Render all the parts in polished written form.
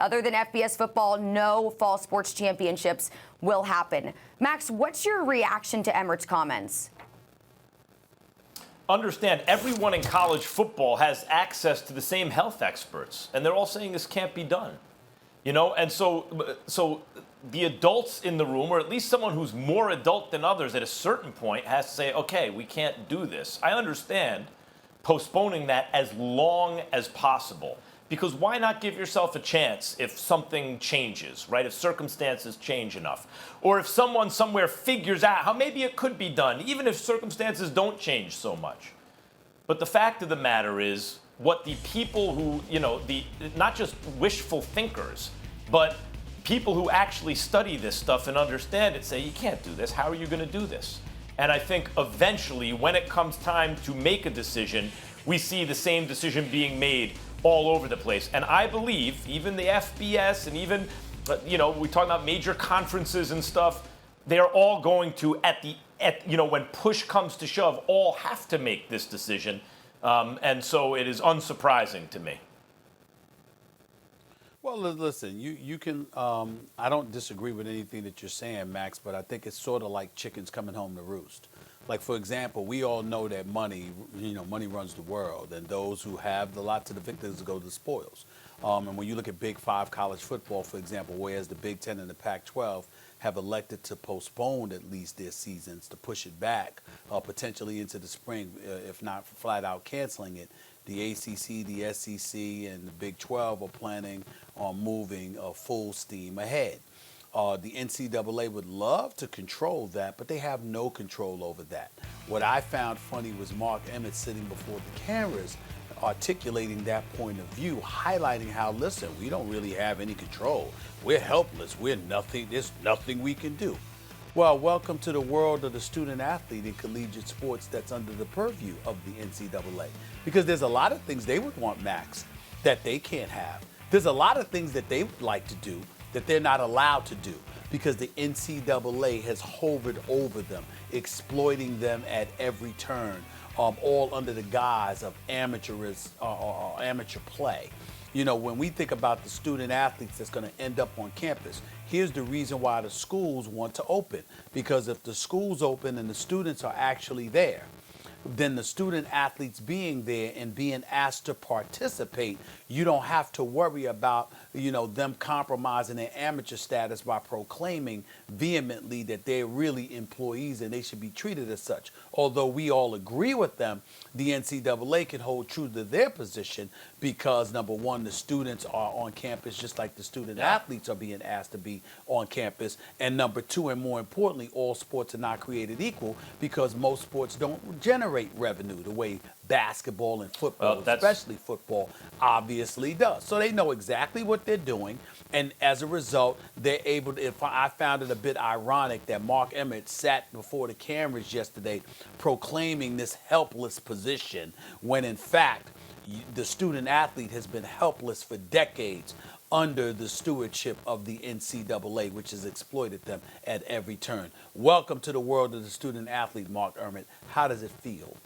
Other than FBS football, no fall sports championships will happen. Max, what's your reaction to Emmert's comments? Understand, everyone in college football has access to the same health experts, and they're all saying this can't be done. You know, and so the adults in the room, or at least someone who's more adult than others at a certain point, has to say, okay, we can't do this. I understand postponing that as long as possible, because why not give yourself a chance if something changes, right? If circumstances change enough, or if someone somewhere figures out how maybe it could be done, even if circumstances don't change so much. But the fact of the matter is, what the people who, you know, the not just wishful thinkers, but people who actually study this stuff and understand it say, you can't do this. How are you going to do this? And I think eventually, when it comes time to make a decision, we see the same decision being made all over the place. And I believe even the FBS and even, you know, we talk about major conferences and stuff, they're all going to, you know, when push comes to shove, all have to make this decision. And so it is unsurprising to me. Well, listen, you can, I don't disagree with anything that you're saying, Max, but I think it's sort of like chickens coming home to roost. Like, for example, we all know that money runs the world, and those who have the lots of the victims go to the spoils. And when you look at Big 5 college football, for example, whereas the Big 10 and the Pac-12 have elected to postpone at least their seasons, to push it back, potentially into the spring, if not flat out canceling it, the ACC, the SEC, and the Big 12 are planning on moving full steam ahead. The NCAA would love to control that, but they have no control over that. What I found funny was Mark Emmert sitting before the cameras articulating that point of view, highlighting how, listen, we don't really have any control. We're helpless. We're nothing. There's nothing we can do. Well, welcome to the world of the student athlete in collegiate sports that's under the purview of the NCAA. Because there's a lot of things they would want, Max, that they can't have. There's a lot of things that they would like to do that they're not allowed to do because the NCAA has hovered over them, exploiting them at every turn, all under the guise of amateur play. You know, when we think about the student athletes that's going to end up on campus, here's the reason why the schools want to open. Because if the schools open and the students are actually there, then the student athletes being there and being asked to participate, you don't have to worry about, you know, them compromising their amateur status by proclaiming vehemently that they're really employees and they should be treated as such. Although we all agree with them, the NCAA can hold true to their position because, number one, the students are on campus just like the student athletes are being asked to be on campus. And number two, and more importantly, all sports are not created equal because most sports don't generate revenue the way basketball and football, especially football, obviously does. So they know exactly what they're doing. And as a result, they're able to, I found it a bit ironic that Mark Emmert sat before the cameras yesterday proclaiming this helpless position when in fact, the student athlete has been helpless for decades under the stewardship of the NCAA, which has exploited them at every turn. Welcome to the world of the student athlete, Mark Emmert. How does it feel?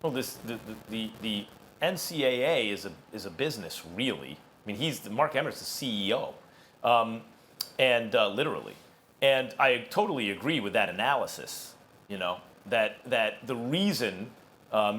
Well, the NCAA is a business, really. I mean, Mark Emmert's the CEO, literally. And I totally agree with that analysis. You know, that the reason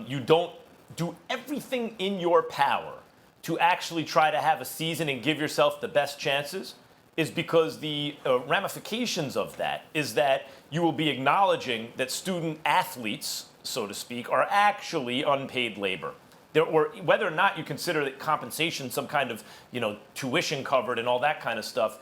you don't do everything in your power to actually try to have a season and give yourself the best chances is because the ramifications of that is that you will be acknowledging that student athletes, so to speak, are actually unpaid labor. Or whether or not you consider that compensation some kind of, you know, tuition covered and all that kind of stuff,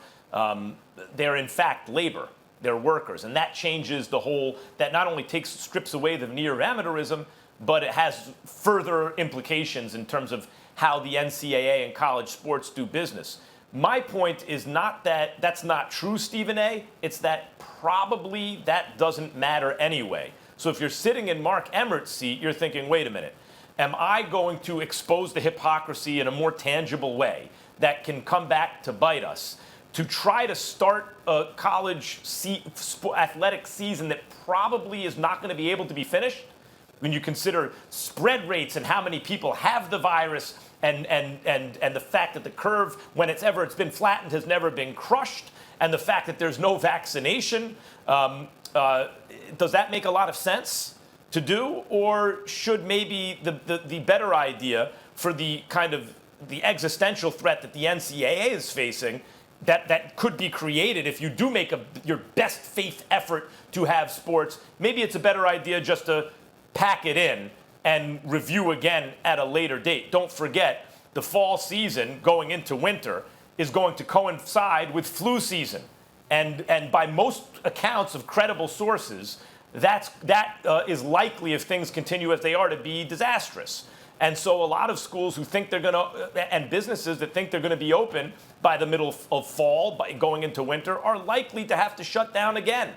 they're in fact labor. They're workers. And that changes the whole, that not only strips away the veneer of amateurism, but it has further implications in terms of how the NCAA and college sports do business. My point is not that that's not true, Stephen A. It's that probably that doesn't matter anyway. So if you're sitting in Mark Emmert's seat, you're thinking, wait a minute, am I going to expose the hypocrisy in a more tangible way that can come back to bite us? To try to start a college athletic season that probably is not going to be able to be finished? When you consider spread rates and how many people have the virus and the fact that the curve, when it's been flattened, has never been crushed, and the fact that there's no vaccination, does that make a lot of sense to do? Or should maybe the better idea for the kind of the existential threat that the NCAA is facing, that could be created if you do make your best faith effort to have sports, maybe it's a better idea just to pack it in and review again at a later date. Don't forget, the fall season going into winter is going to coincide with flu season. And by most accounts of credible sources, that is likely, if things continue as they are, to be disastrous. And so a lot of schools who think they're going to, and businesses that think they're going to be open by the middle of fall, by going into winter, are likely to have to shut down again.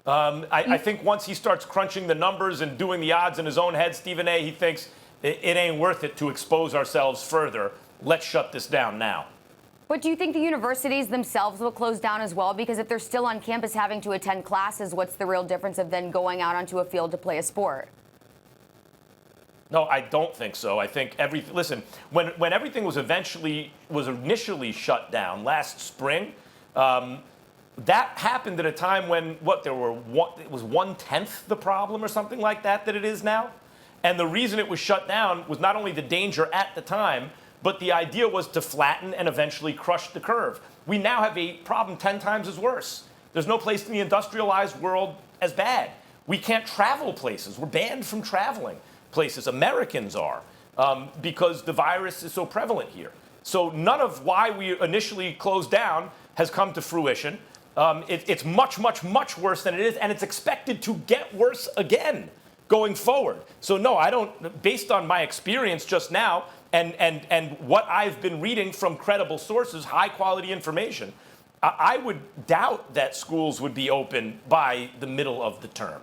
I think once he starts crunching the numbers and doing the odds in his own head, Stephen A., he thinks it ain't worth it to expose ourselves further. Let's shut this down now. But do you think the universities themselves will close down as well? Because if they're still on campus having to attend classes, what's the real difference of then going out onto a field to play a sport? No, I don't think so. I think listen, when everything was initially shut down last spring, that happened at a time when it was 1/10 the problem or something like that it is now. And the reason it was shut down was not only the danger at the time, but the idea was to flatten and eventually crush the curve. We now have a problem 10 times as worse. There's no place in the industrialized world as bad. We can't travel places. We're banned from traveling places. Americans are, because the virus is so prevalent here. So none of why we initially closed down has come to fruition. It's much, much, much worse than it is, and it's expected to get worse again going forward. So no, I don't, based on my experience just now and what I've been reading from credible sources, high quality information, I would doubt that schools would be open by the middle of the term.